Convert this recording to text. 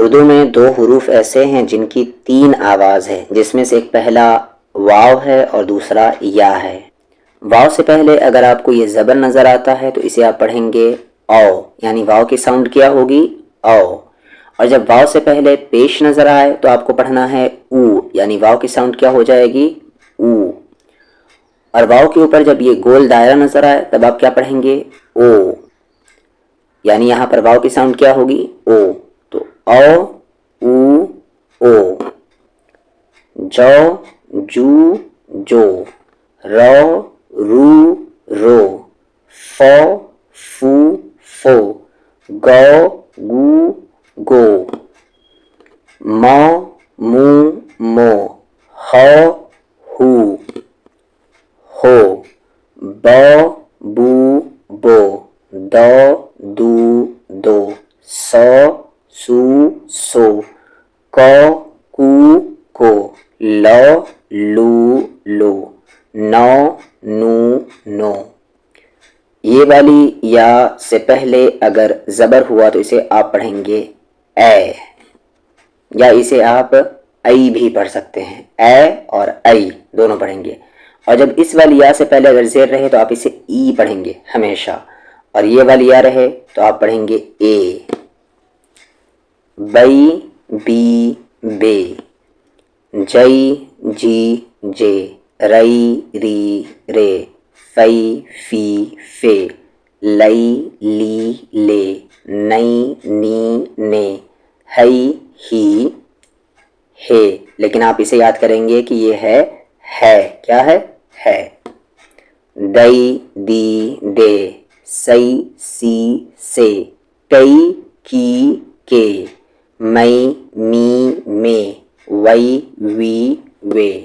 उर्दू में दो हरूफ ऐसे हैं जिनकी तीन आवाज़ है, जिसमें से एक पहला वाव है और दूसरा या है। वाव से पहले अगर आपको ये ज़बर नज़र आता है तो इसे आप पढ़ेंगे औ, यानी वाव की साउंड क्या होगी, औ। और जब वाव से पहले पेश नज़र आए तो आपको पढ़ना है ऊ, यानी वाव की साउंड क्या हो जाएगी, ऊ। और वाव के ऊपर जब ये गोल दायरा नज़र आए तब आप क्या पढ़ेंगे, ओ, यानी यहाँ पर वाव की साउंड क्या होगी, ओ। तो औ, ऊ, ओ। जौ, जू, जो। रौ, रू, रो। फौ, फू, फो। गौ, गू, गो। मौ, मू, मो। हौ, हू, हो। बौ, बू, बो। दौ, दू, दो। सौ, सू, सो। कौ, कू, को। लौ, लू, लो। नौ, नू, नो। ये वाली या से पहले अगर ज़बर हुआ तो इसे आप पढ़ेंगे ए, या इसे आप आई भी पढ़ सकते हैं, ए और आई दोनों पढ़ेंगे। और जब इस वाली या से पहले अगर ज़ेर रहे तो आप इसे ई पढ़ेंगे हमेशा, और ये वाली या रहे तो आप पढ़ेंगे ए। बई, बी, बे। जई, जी, जे। रई, री, रे। फई, फी, फे। लई, ली, ले। नई, नी, ने। हई, ही, हे। लेकिन आप इसे याद करेंगे कि ये है, क्या है। दई, दी, दे। सई, सी, से। कई, की, के। मई, मी, में। वई, वी, वे।